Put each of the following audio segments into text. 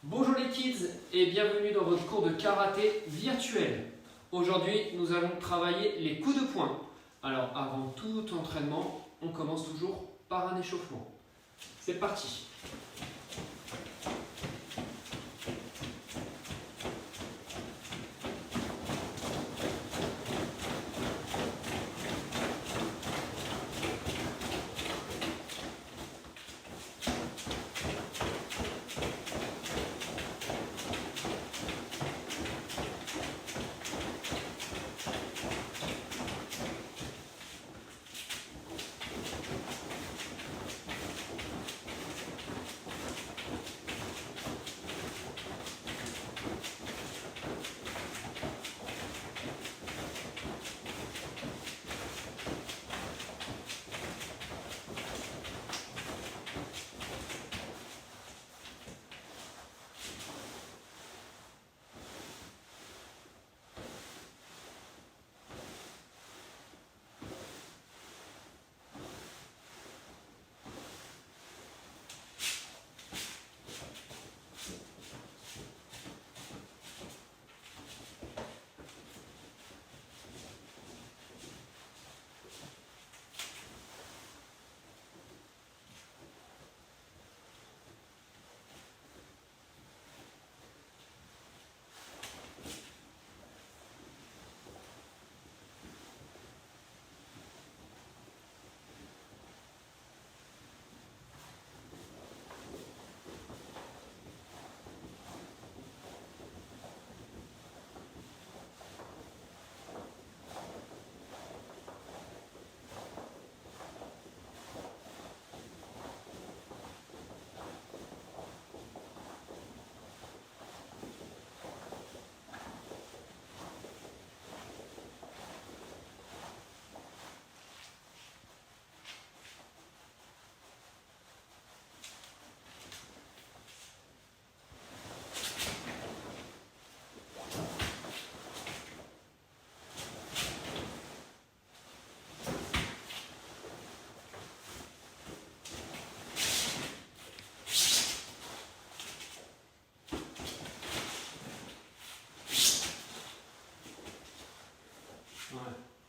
Bonjour les kids et bienvenue dans votre cours de karaté virtuel. Aujourd'hui, nous allons travailler les coups de poing. Alors avant tout entraînement, on commence toujours par un échauffement. C'est parti.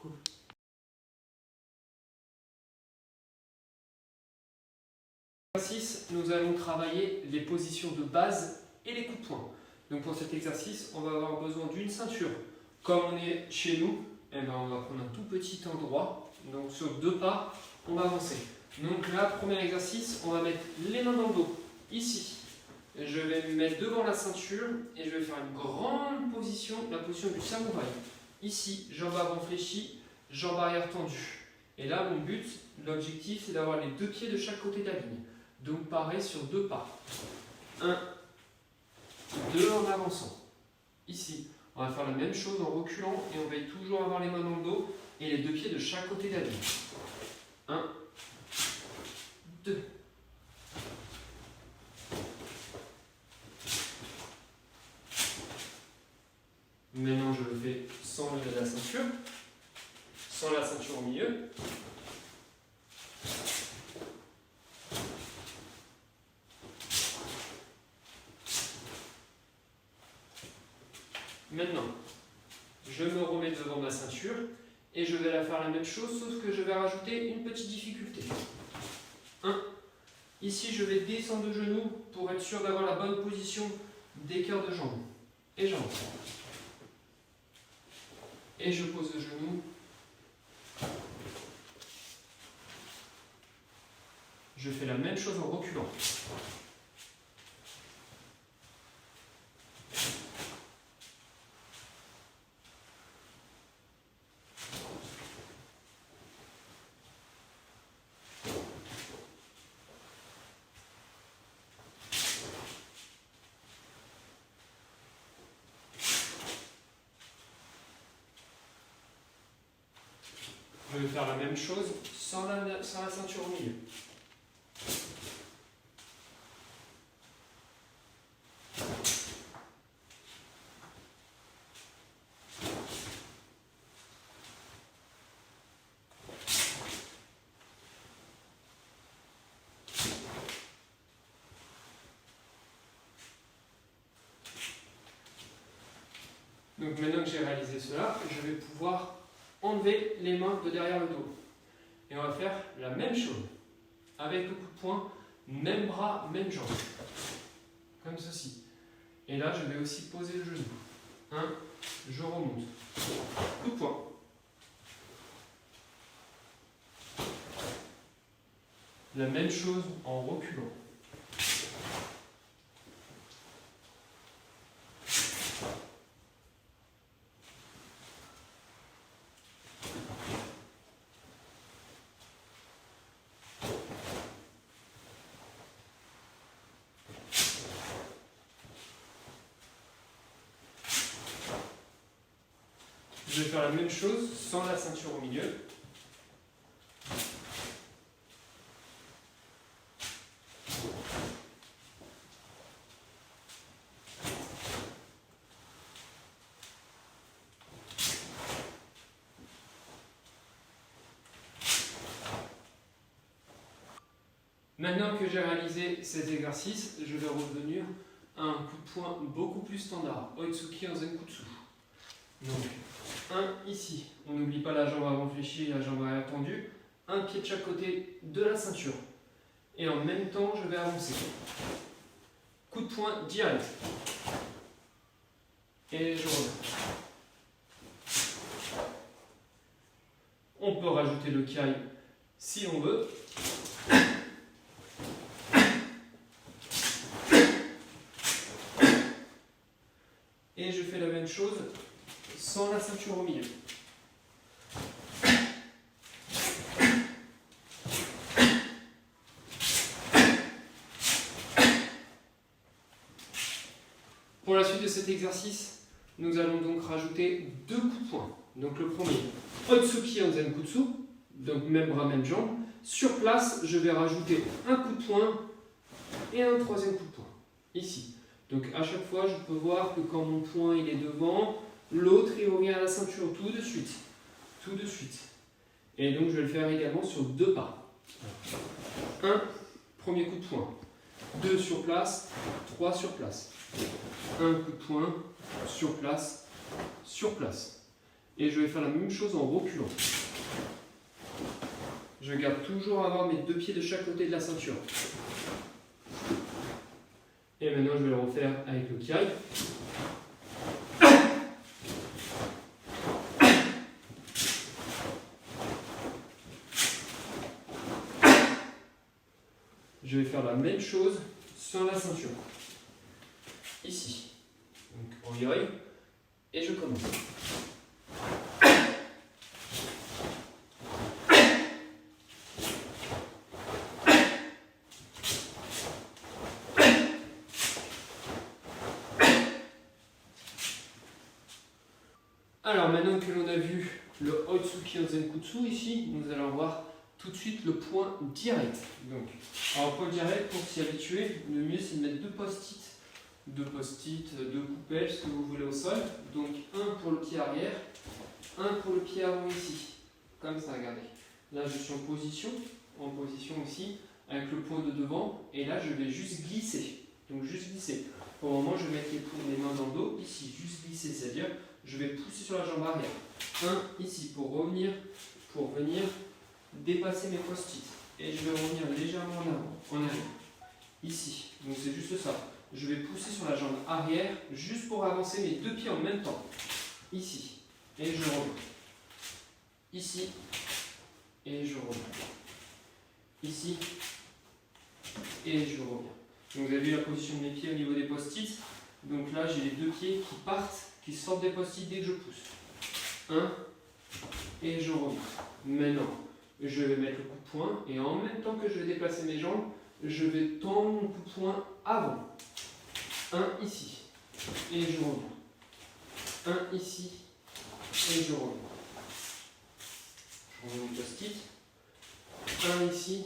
Cool. Exercice, nous allons travailler les positions de base et les coups de poing. Donc pour cet exercice, on va avoir besoin d'une ceinture. Comme on est chez nous, on va prendre un tout petit endroit. Donc sur 2 pas, on va avancer. Donc là, premier exercice, on va mettre les mains dans le dos, ici. Je vais me mettre devant la ceinture et je vais faire une grande position, la position du samouraï. Ici, jambes avant fléchies, jambes arrière tendues. Et là, mon but, l'objectif, c'est d'avoir les 2 pieds de chaque côté de la ligne. Donc pareil sur 2 pas. 1, 2 en avançant. Ici, on va faire la même chose en reculant et on veille toujours avoir les mains dans le dos et les 2 pieds de chaque côté de la ligne. 1, 2. Maintenant, je le fais sans la ceinture, sans la ceinture au milieu. Maintenant, je me remets devant ma ceinture et je vais la faire la même chose, sauf que je vais rajouter une petite difficulté. 1. Ici, je vais descendre de genoux pour être sûr d'avoir la bonne position d'écart de jambes. Et jambes. Et je pose le genou. Je fais la même chose en reculant. Je vais faire la même chose sans la ceinture au milieu. Donc maintenant que j'ai réalisé cela, je vais pouvoir enlever les mains de derrière le dos. Et on va faire la même chose. Avec le coup de poing, même bras, même jambe. Comme ceci. Et là, je vais aussi poser le genou. Je remonte. Coup de poing. La même chose en reculant. Je vais faire la même chose sans la ceinture au milieu. Maintenant que j'ai réalisé ces exercices, je vais revenir à un coup de poing beaucoup plus standard, Oitsuki en Zenkutsu. Donc, un ici, on n'oublie pas la jambe avant fléchie et la jambe arrière tendue, un pied de chaque côté de la ceinture. Et en même temps, je vais avancer. Coup de poing direct. Et je reviens. On peut rajouter le kai si on veut. Et je fais la même chose sans la ceinture au milieu. Pour la suite de cet exercice, nous allons donc rajouter 2 coups de poing. Donc le premier, Oitsuki en Zenkutsu, donc même bras, même jambe. Sur place, je vais rajouter un coup de poing et un troisième coup de poing, ici. Donc à chaque fois, je peux voir que quand mon poing il est devant, l'autre il revient à la ceinture tout de suite. Tout de suite. Et donc je vais le faire également sur 2 pas. 1, premier coup de poing. 2 sur place, 3 sur place. Un coup de poing, sur place, sur place. Et je vais faire la même chose en reculant. Je garde toujours à avoir mes 2 pieds de chaque côté de la ceinture. Et maintenant, je vais le refaire avec le kai. Je vais faire la même chose sur la ceinture. Ici. Donc en yoi. Et je commence. Alors maintenant que l'on a vu le Oitsuki en Zenkutsu ici, nous allons voir tout de suite le point direct. Donc, alors point direct, pour s'y habituer, le mieux c'est de mettre 2 post-it, 2 coupelles, ce que vous voulez au sol. Donc un pour le pied arrière, un pour le pied avant ici. Comme ça, regardez. Là je suis en position ici, avec le point de devant, et là je vais juste glisser. Donc juste glisser. Pour le moment je vais mettre les mains dans le dos, ici, juste glisser, c'est-à-dire je vais pousser sur la jambe arrière. Un ici pour venir dépasser mes post-it. Et je vais revenir légèrement en avant, en arrière. Ici. Donc c'est juste ça. Je vais pousser sur la jambe arrière juste pour avancer mes 2 pieds en même temps. Ici. Et je reviens. Ici. Et je reviens. Ici. Et je reviens. Donc vous avez vu la position de mes pieds au niveau des post-it. Donc là j'ai les 2 pieds qui partent, qui sortent des post-it dès que je pousse. 1 et je reviens. Maintenant, je vais mettre le coup de poing et en même temps que je vais déplacer mes jambes, je vais tendre mon coup de poing avant. 1 ici et je reviens. 1 ici et je reviens. Je reviens au post-it. 1 ici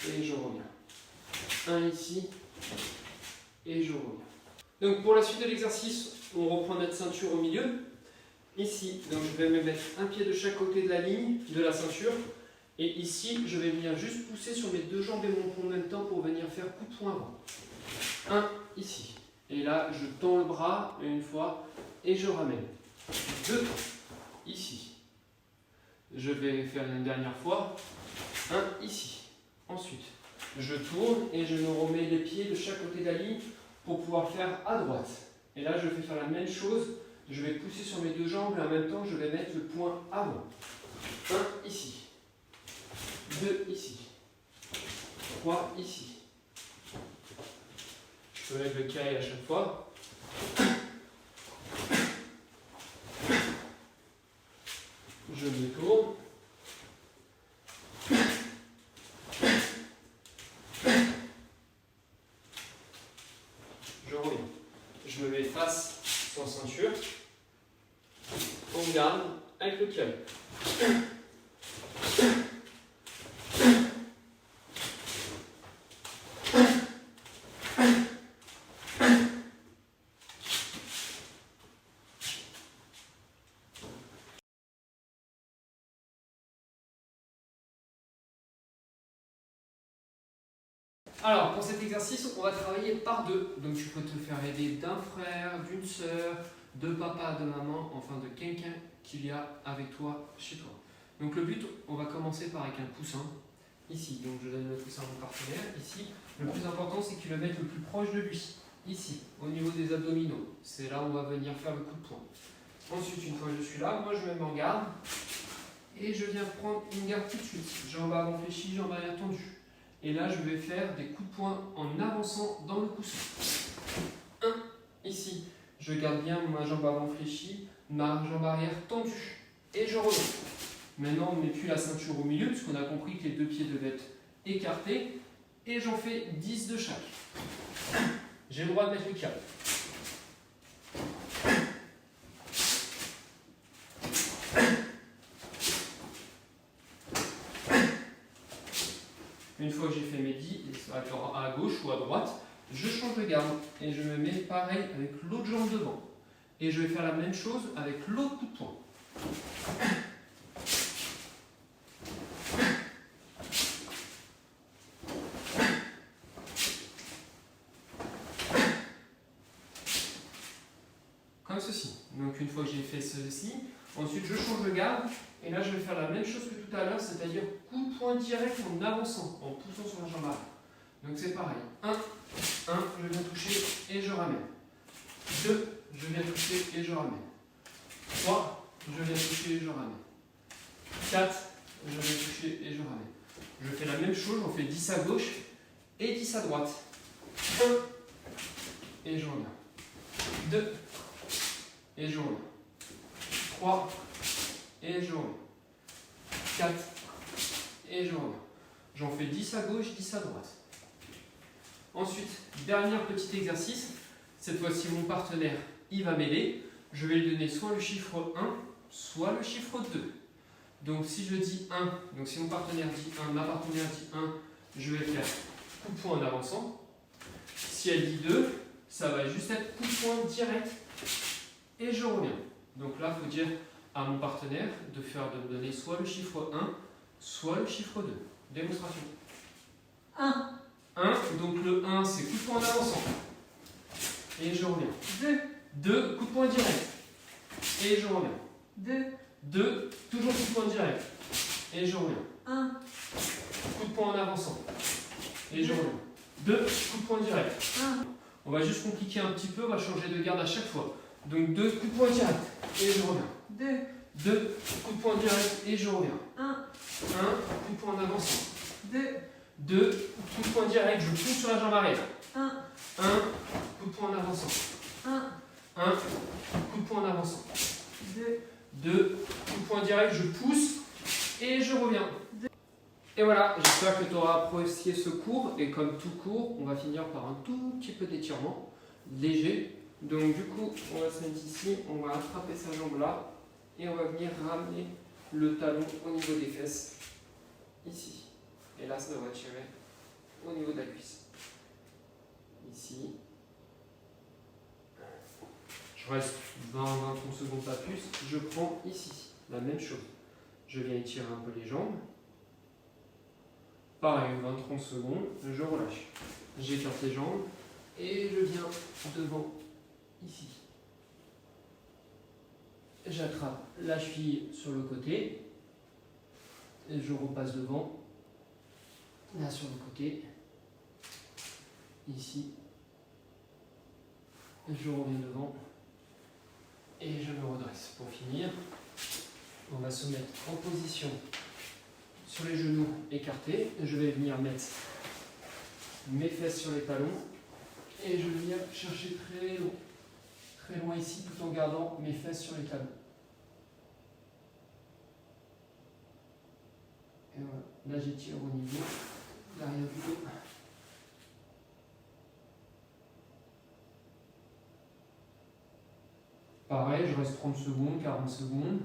et je reviens. 1 ici et je reviens. Donc pour la suite de l'exercice, on reprend notre ceinture au milieu. Ici, donc je vais me mettre un pied de chaque côté de la ligne de la ceinture. Et ici, je vais venir juste pousser sur mes 2 jambes et mon poing en même temps pour venir faire coup de poing avant. 1 ici. Et là, je tends le bras une fois et je ramène. 2, ici. Je vais faire une dernière fois. 1, ici. Ensuite, je tourne et je me remets les pieds de chaque côté de la ligne pour pouvoir faire à droite. Et là, je vais faire la même chose. Je vais pousser sur mes deux jambes et en même temps, je vais mettre le point avant. 1, ici. 2, ici. 3, ici. Je peux mettre le carré à chaque fois. Je me tourne. Je reviens. Je me mets face sans ceinture. On garde avec le carré. Alors, pour cet exercice, on va travailler par deux. Donc, tu peux te faire aider d'un frère, d'une sœur, de papa, de maman, enfin de quelqu'un qu'il y a avec toi, chez toi. Donc, le but, on va commencer par avec un coussin. Ici, donc je donne le coussin à mon partenaire. Ici, le plus important, c'est qu'il le mette le plus proche de lui. Ici, au niveau des abdominaux. C'est là où on va venir faire le coup de poing. Ensuite, une fois que je suis là, moi, je me mets en garde. Et je viens prendre une garde tout de suite. Jambes avant fléchies, jambes arrière tendues. Et là, je vais faire des coups de poing en avançant dans le coussin. 1, ici. Je garde bien ma jambe avant fléchie, ma jambe arrière tendue. Et je reviens. Maintenant, on ne met plus la ceinture au milieu, puisqu'on a compris que les deux pieds devaient être écartés. Et j'en fais 10 de chaque. J'ai le droit de mettre le câble. Une fois que j'ai fait mes 10, à gauche ou à droite, je change de garde et je me mets pareil avec l'autre jambe devant. Et je vais faire la même chose avec l'autre coup de poing. Comme ceci. Donc une fois que j'ai fait ceci, ensuite je change de garde et là je vais faire la même chose que tout à l'heure, c'est-à-dire coup de poing direct en avançant, en poussant sur la jambe arrière. Donc c'est pareil. 1, je viens toucher et je ramène. 2, je viens toucher et je ramène. 3, je viens toucher et je ramène. 4, je viens toucher et je ramène. Je fais la même chose, j'en fais 10 à gauche et 10 à droite. 1, et je reviens. 2, et je reviens. 3, et je reviens. 4, et je reviens. J'en fais 10 à gauche, 10 à droite. Ensuite, dernier petit exercice. Cette fois-ci, mon partenaire, il va m'aider. Je vais lui donner soit le chiffre 1, soit le chiffre 2. Donc, si je dis 1, donc si mon partenaire dit 1, ma partenaire dit 1, je vais faire coup de poing en avançant. Si elle dit 2, ça va juste être coup de poing direct et je reviens. Donc là, il faut dire à mon partenaire de me donner soit le chiffre 1, soit le chiffre 2. Démonstration. 1. 1, donc le 1, c'est coup de poing en avançant. Et je reviens. 2. 2, coup de poing direct. Et je reviens. 2. 2, toujours coup de poing direct. Et je reviens. 1. Coup de poing en avançant. Et je reviens. 2, coup de poing direct. 1. On va juste compliquer un petit peu, on va changer de garde à chaque fois. Donc 2 coups de poing direct. Et je reviens. 2. 2 coups de poing direct. Et je reviens. 1. 1, coup de poing en avançant. 2. 2, coup de poing direct, je pousse sur la jambe arrière. 1. 1, coup de poing en avançant. 1. 1, coup de poing en avançant. 2. 2, coup de poing direct, je pousse et je reviens. Et voilà, j'espère que tu auras apprécié ce cours. Et comme tout cours, on va finir par un tout petit peu d'étirement, léger. Donc du coup, on va se mettre ici, on va attraper sa jambe là et on va venir ramener le talon au niveau des fesses, ici. Et là, ça devrait tirer au niveau de la cuisse. Ici. Je reste 20-30 secondes, pas plus. Je prends ici, la même chose. Je viens étirer un peu les jambes. Pareil, 20-30 secondes, je relâche. J'écarte les jambes et je viens devant, ici. j'attrape la cheville sur le côté, et je repasse devant, là sur le côté, ici, je reviens devant, et je me redresse. Pour finir, on va se mettre en position sur les genoux écartés, je vais venir mettre mes fesses sur les talons, et je viens chercher très loin ici, tout en gardant mes fesses sur les talons. Et voilà, là j'étire au niveau de l'arrière du dos. Pareil, je reste 30 secondes, 40 secondes.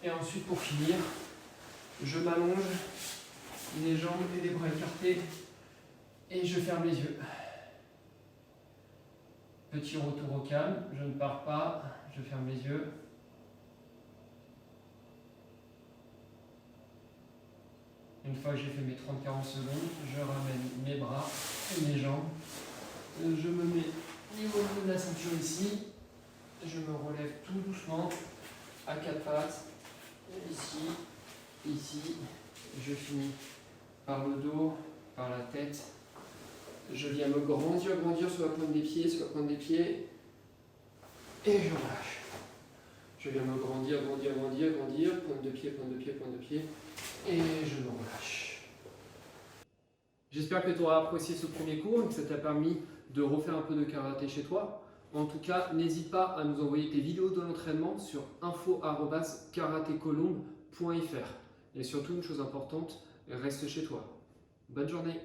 Et ensuite, pour finir, je m'allonge, les jambes et les bras écartés, et je ferme les yeux. Petit retour au calme, je ne pars pas, je ferme les yeux. Une fois que j'ai fait mes 30-40 secondes, je ramène mes bras et mes jambes. Je me mets au niveau de la ceinture ici. Je me relève tout doucement à quatre pattes. Ici, ici. Je finis par le dos, par la tête. Je viens me grandir sur la pointe des pieds, et je relâche. Je viens me grandir, pointe de pied, et je me relâche. J'espère que tu auras apprécié ce premier cours et que ça t'a permis de refaire un peu de karaté chez toi. En tout cas, n'hésite pas à nous envoyer tes vidéos de l'entraînement sur info@karatecolombe.fr. Et surtout, une chose importante, reste chez toi. Bonne journée!